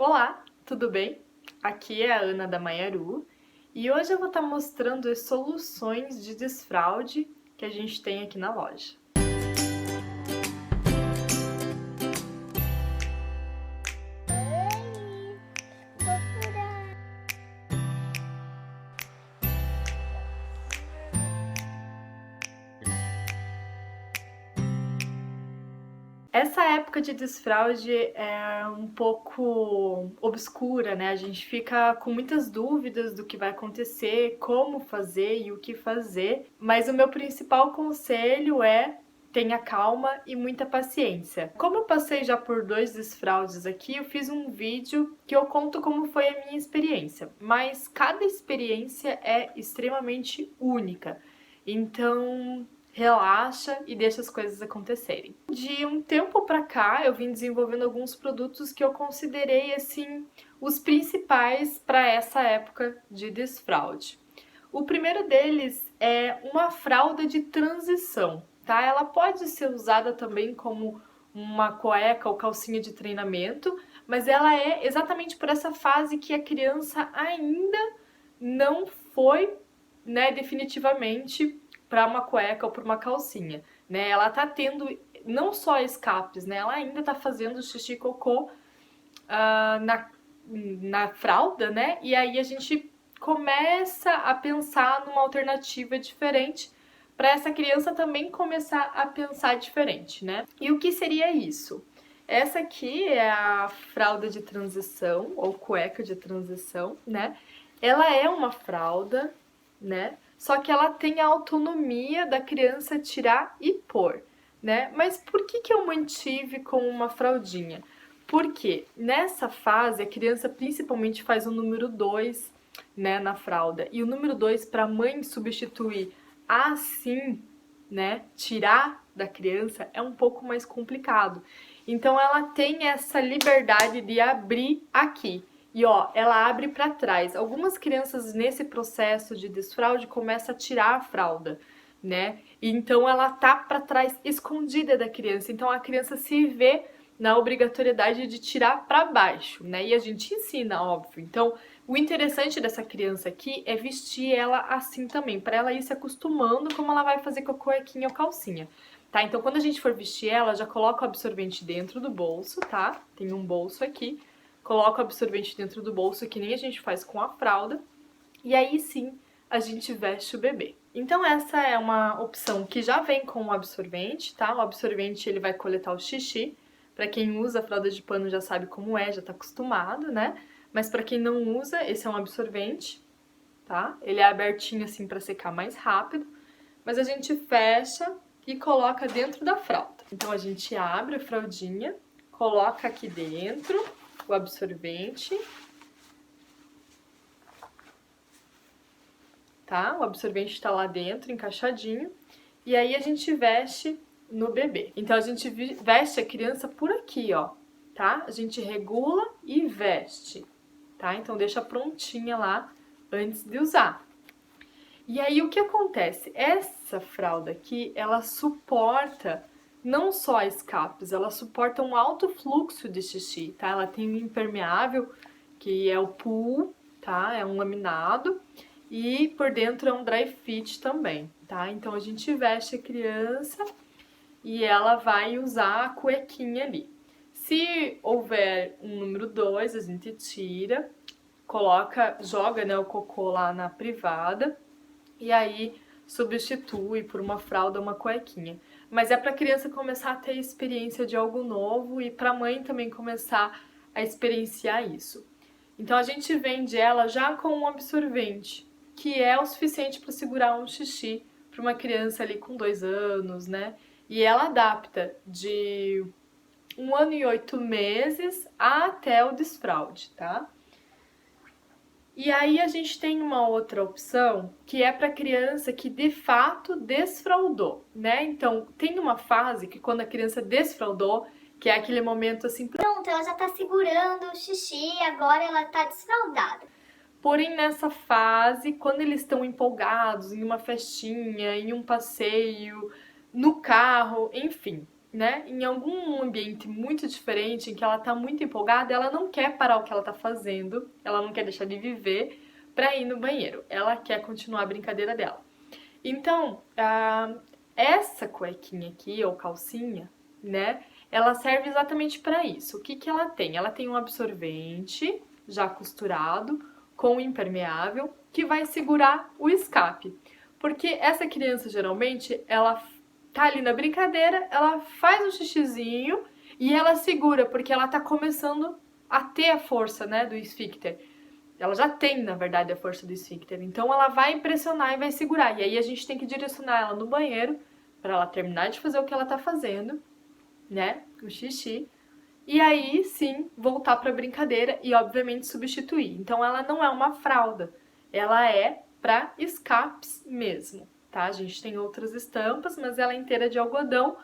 Olá, tudo bem? Aqui é a Ana da Maiaru e hoje eu vou estar mostrando as soluções de desfraude que a gente tem aqui na loja. Essa época de desfraude é um pouco obscura, né? A gente fica com muitas dúvidas do que vai acontecer, como fazer e o que fazer, mas o meu principal conselho é tenha calma e muita paciência. Como eu passei já por 2 desfraudes aqui, eu fiz um vídeo que eu conto como foi a minha experiência, mas cada experiência é extremamente única. Então, relaxa e deixa as coisas acontecerem. De um tempo pra cá, eu vim desenvolvendo alguns produtos que eu considerei assim os principais para essa época de desfraude. O primeiro deles é uma fralda de transição, tá? Ela pode ser usada também como uma cueca ou calcinha de treinamento, mas ela é exatamente por essa fase que a criança ainda não foi, né, definitivamente para uma cueca ou para uma calcinha, né? Ela tá tendo não só escapes, né? Ela ainda tá fazendo xixi e cocô na fralda, né? E aí a gente começa a pensar numa alternativa diferente para essa criança também começar a pensar diferente, né? E o que seria isso? Essa aqui é a fralda de transição ou cueca de transição, né? Ela é uma fralda, né? Só que ela tem a autonomia da criança tirar e pôr, né? Mas por que eu mantive com uma fraldinha? Porque nessa fase a criança principalmente faz o número 2, né, na fralda. E o número 2 para a mãe substituir assim, né, tirar da criança é um pouco mais complicado. Então ela tem essa liberdade de abrir aqui. E ó, ela abre para trás. Algumas crianças nesse processo de desfraude começam a tirar a fralda, né? E então ela tá para trás, escondida da criança. Então a criança se vê na obrigatoriedade de tirar para baixo, né? E a gente ensina, óbvio. Então, o interessante dessa criança aqui é vestir ela assim também, para ela ir se acostumando como ela vai fazer com a cuequinha ou calcinha. Tá? Então, quando a gente for vestir ela, já coloca o absorvente dentro do bolso, tá? Tem um bolso aqui. Coloca o absorvente dentro do bolso, que nem a gente faz com a fralda. E aí sim, a gente veste o bebê. Então essa é uma opção que já vem com o absorvente, tá? O absorvente ele vai coletar o xixi. Para quem usa a fralda de pano já sabe como é, já tá acostumado, né? Mas para quem não usa, esse é um absorvente, tá? Ele é abertinho assim para secar mais rápido, mas a gente fecha e coloca dentro da fralda. Então a gente abre a fraldinha, coloca aqui dentro o absorvente, tá? O absorvente tá lá dentro, encaixadinho, e aí a gente veste no bebê. Então a gente veste a criança por aqui, ó, tá? A gente regula e veste, tá? Então deixa prontinha lá antes de usar. E aí o que acontece? Essa fralda aqui, ela suporta não só escapes, ela suporta um alto fluxo de xixi, tá? Ela tem um impermeável, que é o pool, tá? É um laminado. E por dentro é um dry fit também, tá? Então a gente veste a criança e ela vai usar a cuequinha ali. Se houver um número 2, a gente tira, coloca, joga, né, o cocô lá na privada e aí substitui por uma fralda, uma cuequinha. Mas é para a criança começar a ter experiência de algo novo e para a mãe também começar a experienciar isso. Então a gente vende ela já com um absorvente, que é o suficiente para segurar um xixi para uma criança ali com 2 anos, né? E ela adapta de 1 ano e 8 meses até o desfraude, tá? E aí a gente tem uma outra opção que é para criança que de fato desfraudou, né? Então tem uma fase que quando a criança desfraudou, que é aquele momento assim, pronto, ela já tá segurando o xixi, agora ela tá desfraldada. Porém, nessa fase, quando eles estão empolgados em uma festinha, em um passeio, no carro, enfim, né, em algum ambiente muito diferente, em que ela tá muito empolgada, ela não quer parar o que ela tá fazendo, ela não quer deixar de viver pra ir no banheiro. Ela quer continuar a brincadeira dela. Então, essa cuequinha aqui, ou calcinha, né, ela serve exatamente para isso. O que que ela tem? Ela tem um absorvente já costurado com impermeável que vai segurar o escape. Porque essa criança, geralmente, ela tá ali na brincadeira, ela faz um xixizinho e ela segura, porque ela tá começando a ter a força, né, do esfíncter. Ela já tem, na verdade, a força do esfíncter. Então ela vai pressionar e vai segurar. E aí a gente tem que direcionar ela no banheiro para ela terminar de fazer o que ela tá fazendo, né? O xixi. E aí sim voltar para brincadeira e obviamente substituir. Então ela não é uma fralda. Ela é para escapes mesmo, tá? A gente tem outras estampas, mas ela é inteira de algodão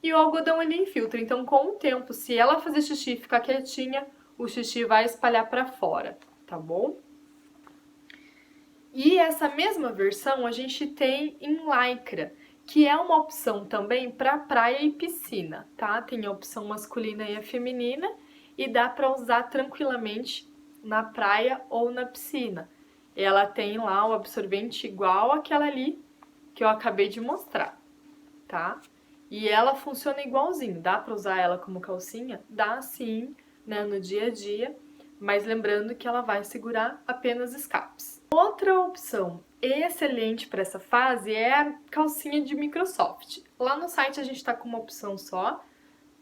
e o algodão ele infiltra. Então com o tempo, se ela fazer xixi e ficar quietinha, o xixi vai espalhar para fora, tá bom? E essa mesma versão a gente tem em lycra, que é uma opção também para praia e piscina, tá? Tem a opção masculina e a feminina e dá para usar tranquilamente na praia ou na piscina. Ela tem lá o absorvente igual aquela ali que eu acabei de mostrar, tá? E ela funciona igualzinho, dá para usar ela como calcinha? Dá sim, né, no dia a dia, mas lembrando que ela vai segurar apenas escapes. Outra opção excelente para essa fase é a calcinha de Microsoft. Lá no site a gente está com uma opção só,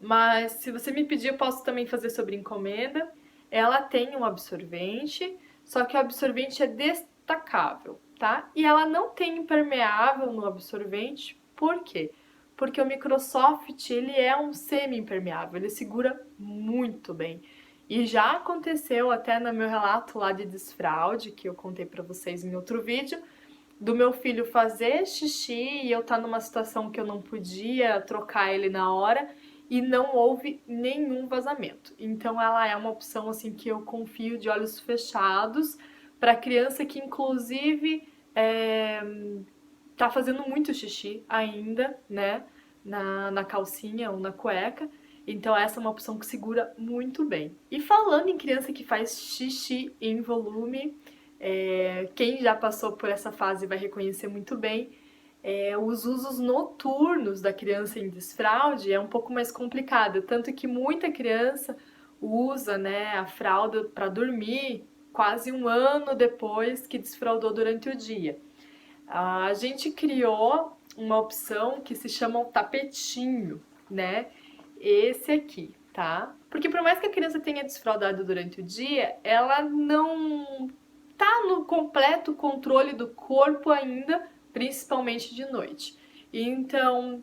mas se você me pedir eu posso também fazer sobre encomenda. Ela tem um absorvente, só que o absorvente é destacável, tá? E ela não tem impermeável no absorvente, por quê? Porque o Microsoft ele é um semi-impermeável, ele segura muito bem. E já aconteceu até no meu relato lá de desfraude, que eu contei pra vocês em outro vídeo, do meu filho fazer xixi e eu estar numa situação que eu não podia trocar ele na hora e não houve nenhum vazamento. Então ela é uma opção assim que eu confio de olhos fechados para criança que inclusive tá fazendo muito xixi ainda, né, na calcinha ou na cueca. Então essa é uma opção que segura muito bem. E falando em criança que faz xixi em volume, quem já passou por essa fase vai reconhecer muito bem. Os usos noturnos da criança em desfraude é um pouco mais complicado, tanto que muita criança usa, né, a fralda para dormir quase um ano depois que desfraudou durante o dia. A gente criou uma opção que se chama o tapetinho, né? Esse aqui, tá? Porque por mais que a criança tenha desfraudado durante o dia, ela não tá no completo controle do corpo ainda, principalmente de noite. Então,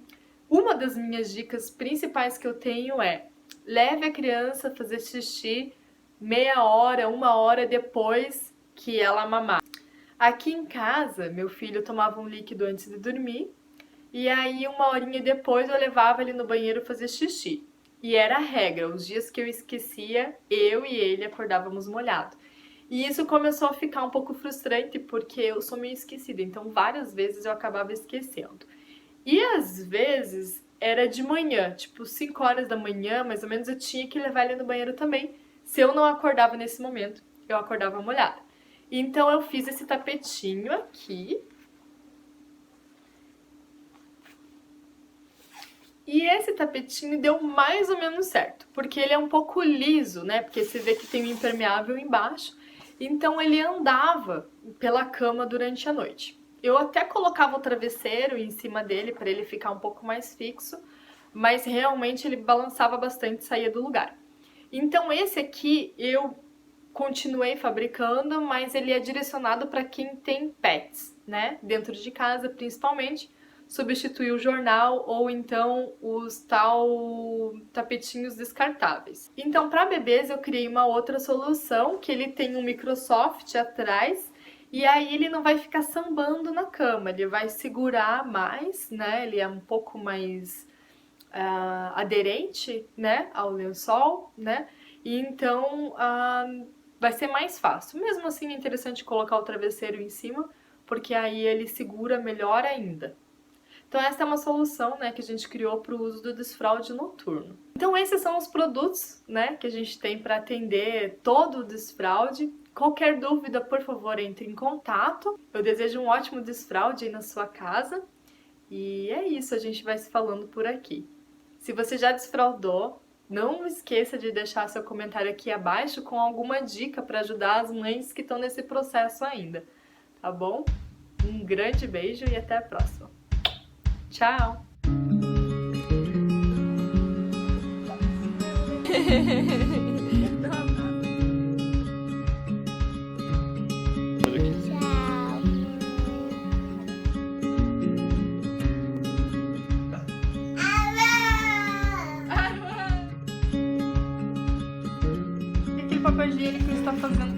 uma das minhas dicas principais que eu tenho é: leve a criança a fazer xixi meia hora, uma hora depois que ela mamar. Aqui em casa, meu filho tomava um líquido antes de dormir, e aí uma horinha depois eu levava ele no banheiro fazer xixi. E era a regra, os dias que eu esquecia, eu e ele acordávamos molhados. E isso começou a ficar um pouco frustrante porque eu sou meio esquecida, então várias vezes eu acabava esquecendo. E às vezes era de manhã, tipo 5 horas da manhã, mais ou menos, eu tinha que levar ele no banheiro também. Se eu não acordava nesse momento, eu acordava molhada. Então eu fiz esse tapetinho aqui. E esse tapetinho deu mais ou menos certo, porque ele é um pouco liso, né? Porque você vê que tem um impermeável embaixo. Então ele andava pela cama durante a noite. Eu até colocava o travesseiro em cima dele para ele ficar um pouco mais fixo, mas realmente ele balançava bastante e saía do lugar. Então esse aqui eu continuei fabricando, mas ele é direcionado para quem tem pets, né? Dentro de casa, principalmente, substituir o jornal ou então os tal tapetinhos descartáveis. Então, para bebês, eu criei uma outra solução, que ele tem um Microsoft atrás, e aí ele não vai ficar sambando na cama, ele vai segurar mais, né? Ele é um pouco mais aderente, né, ao lençol, né? E então vai ser mais fácil. Mesmo assim, é interessante colocar o travesseiro em cima, porque aí ele segura melhor ainda. Então essa é uma solução, né, que a gente criou para o uso do desfraude noturno. Então esses são os produtos, né, que a gente tem para atender todo o desfraude. Qualquer dúvida, por favor, entre em contato. Eu desejo um ótimo desfraude aí na sua casa. E é isso, a gente vai se falando por aqui. Se você já desfraudou, não esqueça de deixar seu comentário aqui abaixo com alguma dica para ajudar as mães que estão nesse processo ainda, tá bom? Um grande beijo e até a próxima. Tchau! O que aquele papel higiênico está fazendo?